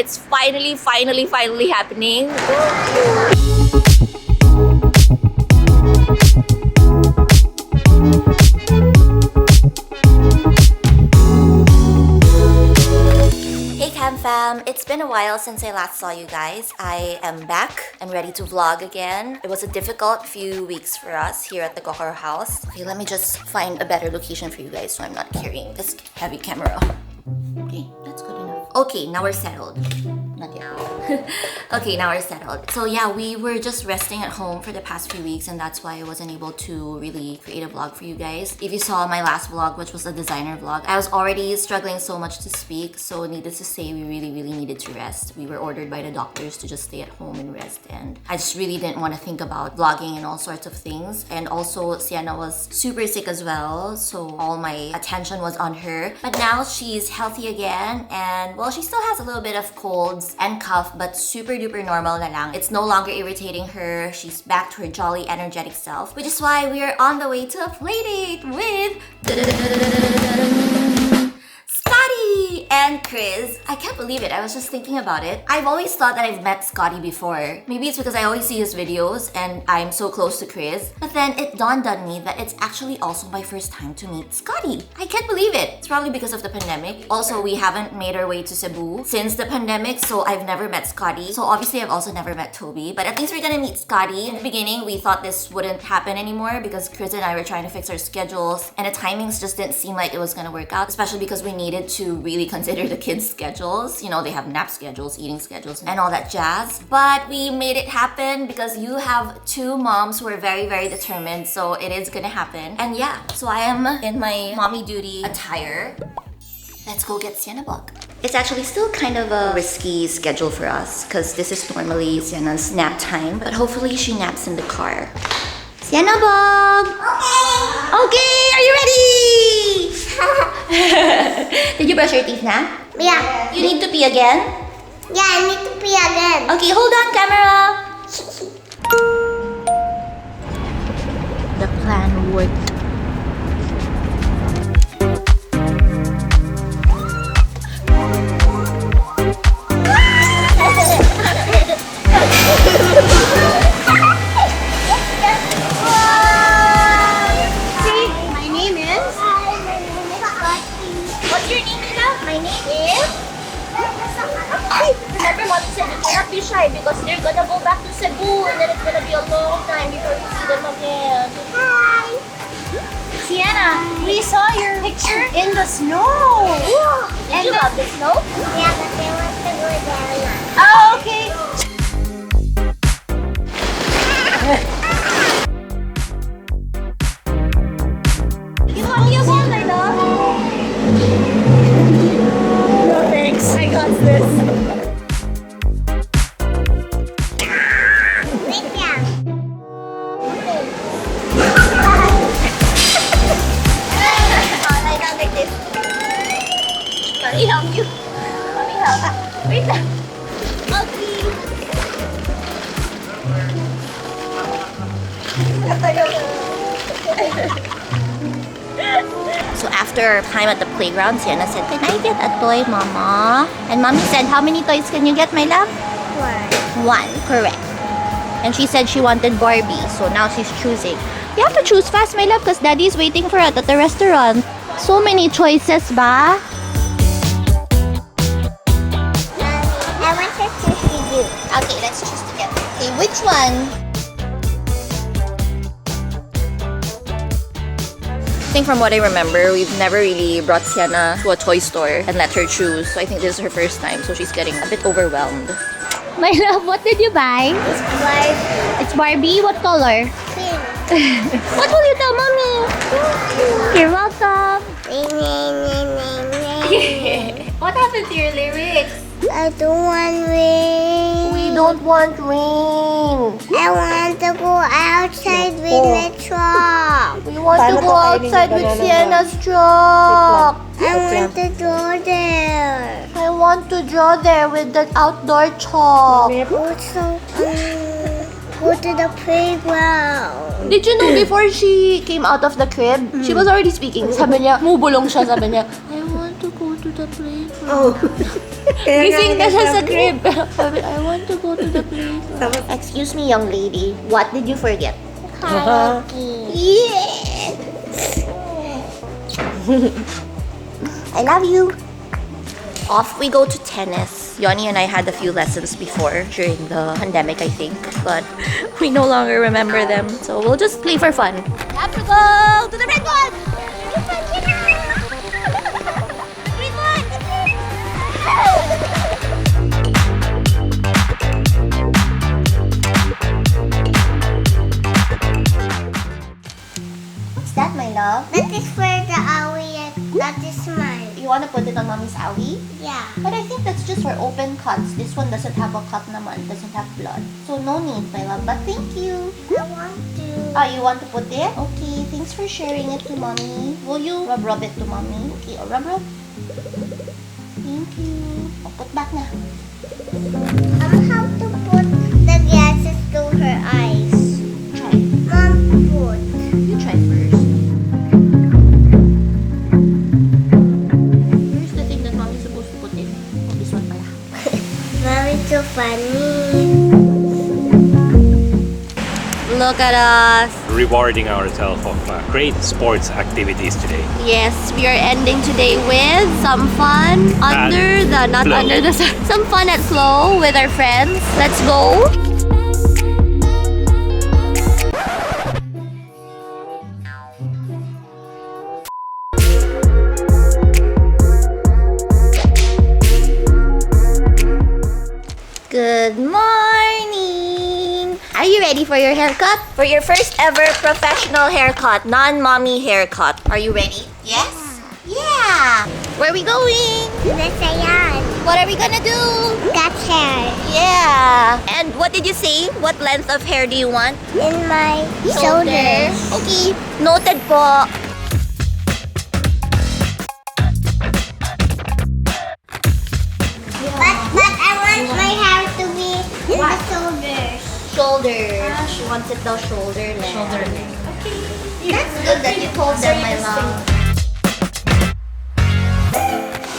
It's finally happening. Fam, it's been a while since I last saw you guys. I am back and ready to vlog again. It was a difficult few weeks for us here at the Kokoro house. Okay, let me just find a better location for you guys so I'm not carrying this heavy camera. Okay, that's good enough. Okay, now we're settled. Not yet. Okay, now we're settled. So yeah, we were just resting at home for the past few weeks and that's why I wasn't able to really create a vlog for you guys. If you saw my last vlog, which was a designer vlog, I was already struggling so much to speak, so needless to say, we really needed to rest. We were ordered by the doctors to just stay at home and rest, and I just really didn't want to think about vlogging and all sorts of things. And also, Sienna was super sick as well, so all my attention was on her. But now she's healthy again, and well, she still has a little bit of colds and cough, but super duper normal na lang. It's no longer irritating her. She's back to her jolly, energetic self, which is why we are on the way to a playdate with Scotty and Chris. I can't believe it. I was just thinking about it. I've always thought that I've met Scotty before. Maybe it's because I always see his videos and I'm so close to Chris. But then it dawned on me that it's actually also my first time to meet Scotty. I can't believe it. It's probably because of the pandemic. Also, we haven't made our way to Cebu since the pandemic, so I've never met Scotty. So obviously, I've also never met Toby. But at least we're gonna meet Scotty. In the beginning, we thought this wouldn't happen anymore because Chris and I were trying to fix our schedules and the timings just didn't seem like it was gonna work out, especially because we needed to really consider the kids' schedules. You know, they have nap schedules, eating schedules, and all that jazz. But we made it happen because you have two moms who are very determined, so it is gonna happen. And yeah, so I am in my mommy duty attire. Let's go get Sienna Block. It's actually still kind of a risky schedule for us because this is normally Sienna's nap time, but hopefully she naps in the car. Sienna Bob! Okay, are you ready? Did you brush your teeth now? Yeah. You need to pee again? Yeah, I need to pee again. Okay, hold on, camera. The plan worked. Because they're gonna go back to Cebu and then it's gonna be a long time before we see them again. Hi. Sienna, we saw your picture in the snow. Did you love the snow? Yeah, but they want to go down. Oh, okay. You want me a ball, my love? No thanks, I got this. Let me help you. Let me help. Wait lang. So after our time at the playground, Sienna said, "Can I get a toy, Mama?" And Mommy said, "How many toys can you get, my love?" One, correct. And she said she wanted Barbie, so now she's choosing. You have to choose fast, my love, because Daddy's waiting for us at the restaurant. So many choices, ba? I want to choose with you. Okay, let's choose together. Okay, which one? I think from what I remember, we've never really brought Sienna to a toy store and let her choose. So I think this is her first time, so she's getting a bit overwhelmed. My love, what did you buy? It's Barbie. It's Barbie. What color? Pink. What will you tell Mommy? You're welcome. What happened to your lyrics? I don't want rain. We don't want rain. I want to go outside with my truck. We want to go outside with Sienna's truck. I want to go there. I want to draw there with the outdoor chalk. Also, go to the playground. Did you know before she came out of the crib, she was already speaking. Sabi niya, mubulong siya, sabi niya, I want to go to the playground. Gising na siya sa crib. I want to go to the place. Excuse me, young lady. What did you forget? Car key. Yes! I love you. Off we go to tennis. Yoni and I had a few lessons before during the pandemic, I think, but we no longer remember them, so we'll just play for fun. Have to go to the red one! Green one! What's that, my love? That is for the owie and that is mine. You want to put it on mommy's owie? Yeah. But I think that's just for open cuts. This one doesn't have a cut naman, doesn't have blood. So no need, my love, but thank you. I want to. Ah, you want to put it? Okay, thanks for sharing it to mommy. Will you rub it to mommy? Okay, rub. Thank you. Oh, put back na. How to put the glasses to her eyes? Try. Mom, put. You try first. Here's the thing that mommy's supposed to put in. Oh, this one pala. Mom is so funny. Look at us. Rewarding ourselves of great sports activities today. Yes, we are ending today with some fun some fun at Slow with our friends. Let's go. Good morning! Are you ready for your haircut? For your first ever professional haircut, non-mommy haircut. Are you ready? Yes? Yeah! Where are we going? That's a yarn. What are we gonna do? Got hair Yeah! And what did you say? What length of hair do you want? in my shoulders. Okay, noted po. But I want my hair to be in the shoulders. Shoulders. She wants it the shoulder length. Shoulder length. Okay. That's good that you told them, my love.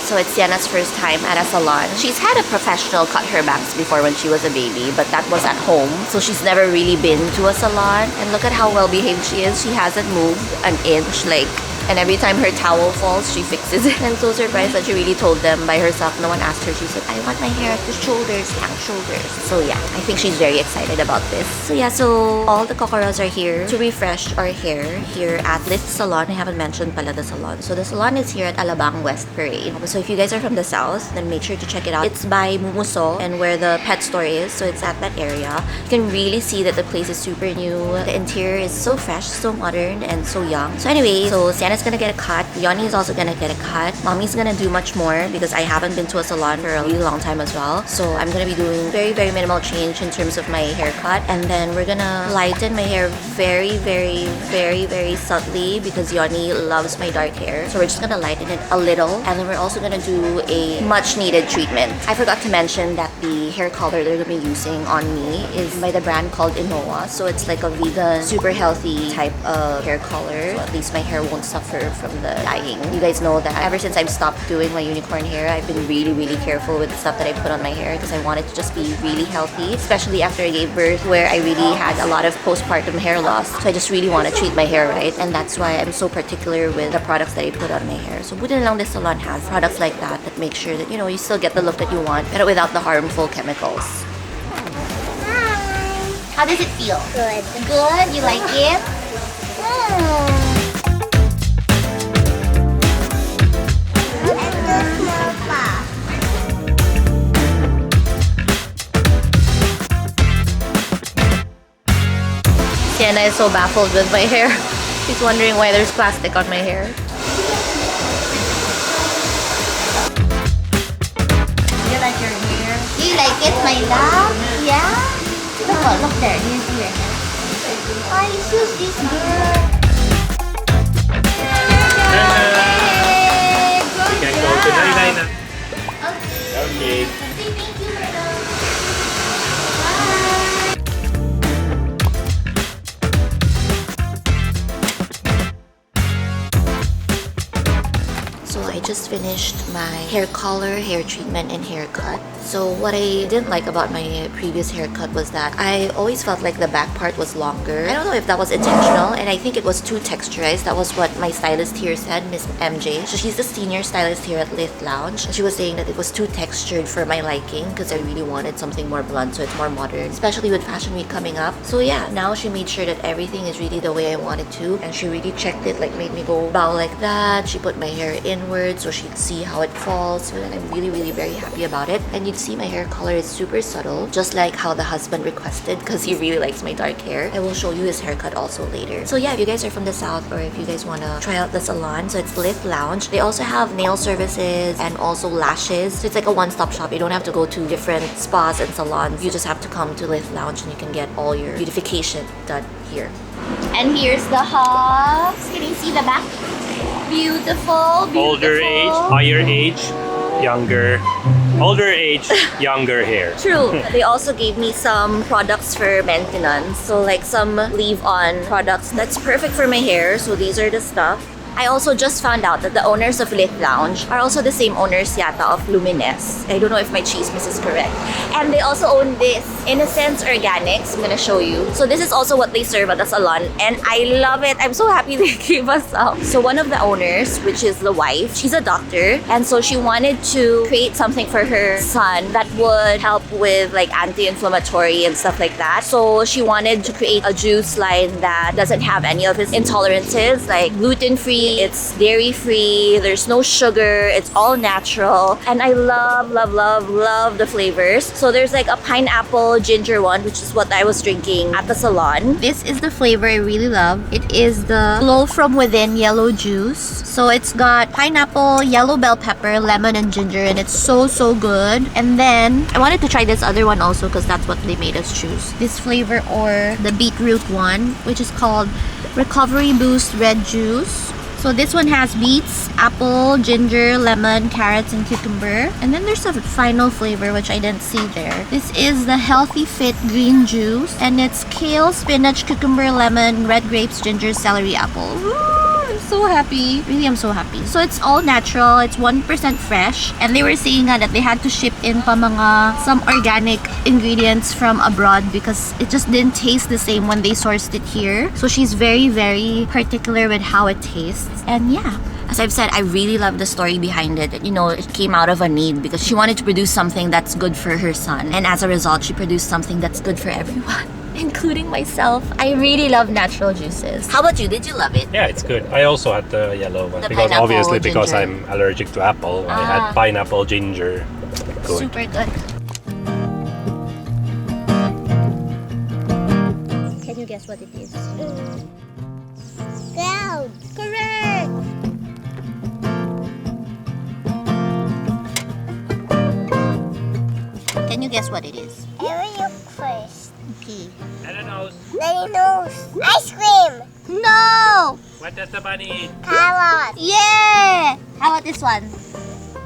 So it's Sienna's first time at a salon. She's had a professional cut her bangs before when she was a baby, but that was at home. So she's never really been to a salon. And look at how well behaved she is. She hasn't moved an inch, like, and every time her towel falls, she fixes it. I'm so surprised that she really told them by herself. No one asked her. She said, I want my hair at the shoulders, tank shoulders. So yeah, I think she's very excited about this. So yeah, so all the kokoras are here to refresh our hair here at this salon. I haven't mentioned pala the salon. So the salon is here at Alabang West Parade. So if you guys are from the south, then make sure to check it out. It's by Mumuso and where the pet store is. So it's at that area. You can really see that the place is super new. The interior is so fresh, so modern, and so young. So anyway, so Sienna's gonna get a cut. Yoni is also gonna get a cut. Mommy's gonna do much more because I haven't been to a salon for a really long time as well. So I'm gonna be doing very, very minimal change in terms of my haircut. And then we're gonna lighten my hair very, very, very, very subtly because Yoni loves my dark hair. So we're just gonna lighten it a little. And then we're also gonna do a much needed treatment. I forgot to mention that the hair color they're gonna be using on me is by the brand called Inoa. So it's like a vegan, super healthy type of hair color. So at least my hair won't suffer from the dyeing. You guys know that ever since I've stopped doing my unicorn hair, I've been really, really careful with the stuff that I put on my hair because I want it to just be really healthy, especially after I gave birth where I really had a lot of postpartum hair loss. So I just really want to treat my hair right, and that's why I'm so particular with the products that I put on my hair. So buti na lang this salon has products like that that make sure that, you know, you still get the look that you want but without the harmful chemicals. Hi. How does it feel? Good. Good? You like it? And the small pa. Sienna is so baffled with my hair. She's wondering why there's plastic on my hair. You like your hair? Do you like it, my love? Yeah? Look there. Do you see your hair? I choose this girl. You can go to Nai na. Okay. Say thank you, my love. So I just just finished my hair color, hair treatment, and haircut. So what I didn't like about my previous haircut was that I always felt like the back part was longer. I don't know if that was intentional, and I think it was too texturized. That was what my stylist here said, Miss MJ. So she's the senior stylist here at Lith Lounge. She was saying that it was too textured for my liking because I really wanted something more blunt so it's more modern, especially with Fashion Week coming up. So yeah, now she made sure that everything is really the way I wanted to, and she really checked it, like made me go bow like that. She put my hair inward so she'd see how it falls, so I'm really very happy about it. And you'd see my hair color is super subtle, just like how the husband requested because he really likes my dark hair. I will show you his haircut also later. So yeah, if you guys are from the south or if you guys want to try out the salon, so it's Lith Lounge. They also have nail services and also lashes, so it's like a one-stop shop. You don't have to go to different spas and salons. You just have to come to Lith Lounge and you can get all your beautification done here. And here's the hubs. Can you see the back? Beautiful, beautiful. Older age, higher age, younger. Older age, younger hair. True. They also gave me some products for maintenance. So like some leave-on products that's perfect for my hair. So these are the stuff. I also just found out that the owners of Lith Lounge are also the same owners yata of Lumines. I don't know if my chismis is correct. And they also own this, Innocence Organics. I'm gonna show you. So this is also what they serve at the salon, and I love it. I'm so happy they gave us some. So one of the owners, which is the wife, she's a doctor, and so she wanted to create something for her son that would help with like anti-inflammatory and stuff like that. So she wanted to create a juice line that doesn't have any of his intolerances, like gluten-free, it's dairy-free, there's no sugar, it's all natural, and I love the flavors. So there's like a pineapple ginger one, which is what I was drinking at the salon. This is the flavor I really love. It is the Glow From Within yellow juice. So it's got pineapple, yellow bell pepper, lemon, and ginger, and it's so good. And then I wanted to try this other one also because that's what they made us choose. This flavor or the beetroot one, which is called Recovery Boost Red Juice. So this one has beets, apple, ginger, lemon, carrots, and cucumber. And then there's a final flavor which I didn't see there. This is the Healthy Fit Green Juice, and it's kale, spinach, cucumber, lemon, red grapes, ginger, celery, apple. I'm so happy. Really, I'm so happy. So it's all natural. It's 1% fresh. And they were saying that they had to ship in some organic ingredients from abroad because it just didn't taste the same when they sourced it here. So she's very particular with how it tastes. And yeah, as I've said, I really love the story behind it. You know, it came out of a need because she wanted to produce something that's good for her son. And as a result, she produced something that's good for everyone, including myself. I really love natural juices. How about you? Did you love it? Yeah, it's good. I also had the yellow one The because pineapple obviously because ginger. I'm allergic to apple. I had pineapple ginger. Good. Super good. Can you guess what it is? Cloud. Correct! Can you guess what it is? I will look first. Okay. I don't know. Then nose. Ice cream. No! What does the bunny eat? Carrot. Yeah! How about this one?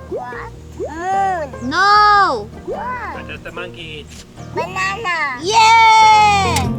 What? Moon. No! What? What does the monkey eat? Banana. Yeah!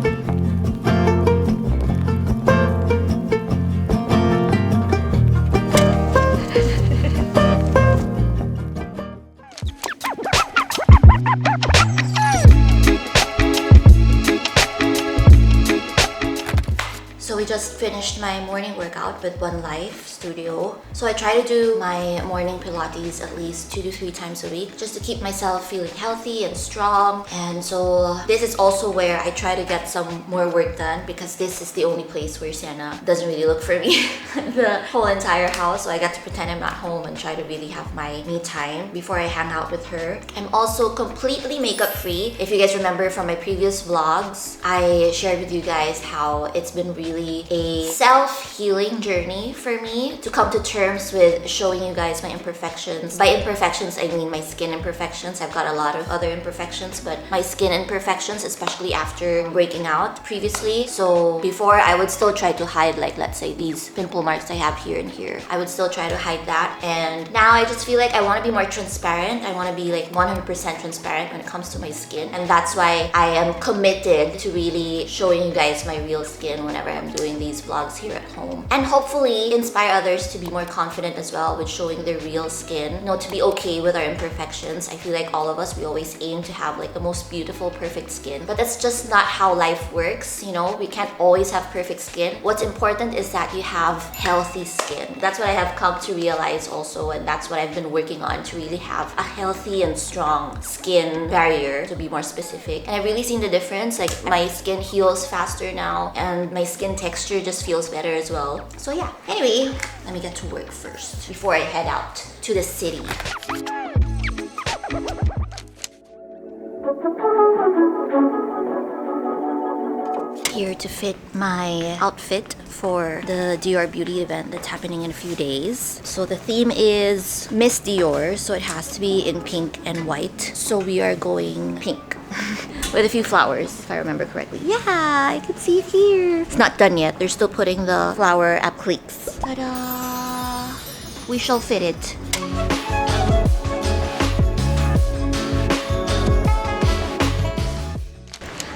So we just finished my morning workout with One Life Studio. So I try to do my morning Pilates at least 2 to 3 times a week just to keep myself feeling healthy and strong. And so this is also where I try to get some more work done because this is the only place where Sienna doesn't really look for me the whole entire house. So I get to pretend I'm at home and try to really have my me time before I hang out with her. I'm also completely makeup free. If you guys remember from my previous vlogs, I shared with you guys how it's been really a self-healing journey for me to come to terms with showing you guys my imperfections. By imperfections, I mean my skin imperfections. I've got a lot of other imperfections, but my skin imperfections, especially after breaking out previously. So before, I would still try to hide, like, let's say these pimple marks I have here and here. I would still try to hide that. And now I just feel like I want to be more transparent. I want to be like 100% transparent when it comes to my skin. And that's why I am committed to really showing you guys my real skin whenever I'm doing doing these vlogs here at home. And hopefully inspire others to be more confident as well with showing their real skin. You know, to be okay with our imperfections. I feel like all of us, we always aim to have like the most beautiful, perfect skin. But that's just not how life works, you know? We can't always have perfect skin. What's important is that you have healthy skin. That's what I have come to realize also, and that's what I've been working on, to really have a healthy and strong skin barrier, to be more specific. And I've really seen the difference. Like, my skin heals faster now, and my skin texture just feels better as well. So yeah. Anyway, let me get to work first before I head out to the city. Here to fit my outfit for the Dior Beauty event that's happening in a few days. So the theme is Miss Dior, so it has to be in pink and white. So we are going pink with a few flowers, if I remember correctly. Yeah, I can see it here. It's not done yet. They're still putting the flower appliques. Ta-da! We shall fit it.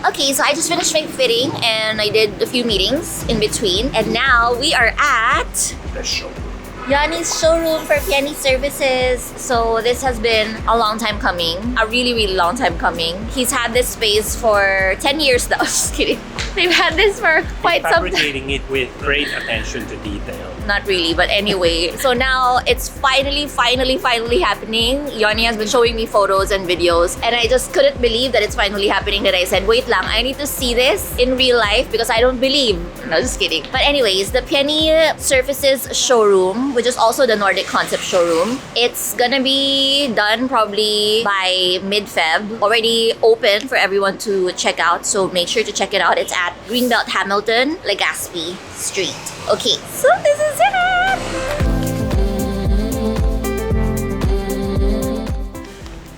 Okay, so I just finished my fitting and I did a few meetings in between. And now we are at The show. Yanni's showroom for Piani services. So this has been a long time coming. A really, really long time coming. He's had this space for 10 years now. Just kidding. They've had this for quite some time. Fabricating it with great attention to detail. Not really, but anyway. So now it's finally happening. Yanni has been showing me photos and videos, and I just couldn't believe that it's finally happening, that I said, wait lang, I need to see this in real life because I don't believe. No, just kidding. But anyways, the Piani Surfaces showroom, which is also the Nordic Concept showroom, it's gonna be done probably by mid-Feb. Already open for everyone to check out, so make sure to check it out. It's at Greenbelt Hamilton, Legazpi Street. Okay, so this is it!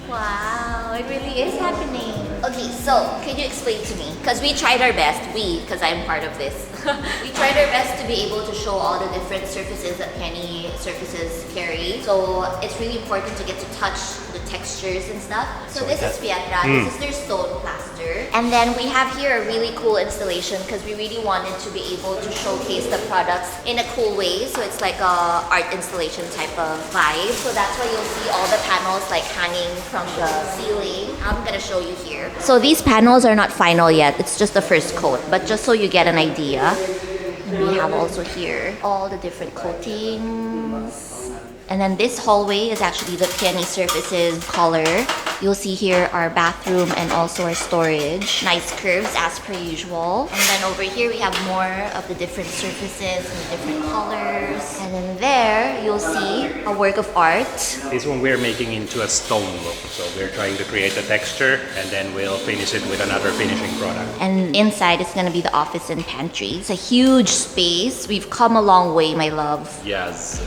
Wow, it really is happening. Okay, so can you explain to me? Because we tried our best, because I'm part of this. We tried our best to be able to show all the different surfaces that Piani Surfaces carry. So it's really important to get to touch the textures and stuff. So this is Pietra, this is their stone plaster. And then we have here a really cool installation because we really wanted to be able to showcase the products in a cool way. So it's like a art installation type of vibe. So that's why you'll see all the panels like hanging from the ceiling. I'm gonna show you here. So these panels are not final yet. It's just the first coat, but just so you get an idea. And we have also here all the different coatings. And then this hallway is actually the Piani Surfaces color. You'll see here our bathroom and also our storage. Nice curves as per usual. And then over here we have more of the different surfaces and the different colors. And then there you'll see a work of art. This one we're making into a stone look. So we're trying to create a texture and then we'll finish it with another finishing product. And inside it's gonna be the office and pantry. It's a huge space. We've come a long way, my love. Yes.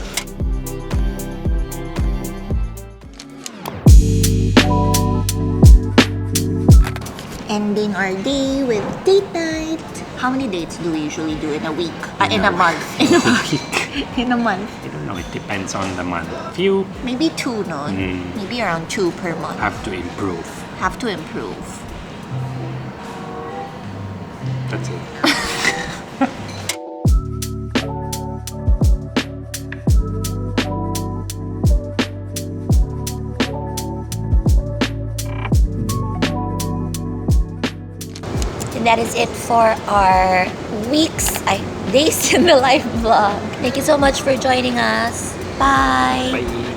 Ending our day with date night. How many dates do we usually do in a week? In a month. In a week. In a month. I don't know, it depends on the month. Few. Maybe 2, no? Maybe around 2 per month. Have to improve. Have to improve. That's it. And that is it for our days in the life vlog. Thank you so much for joining us. Bye. Bye.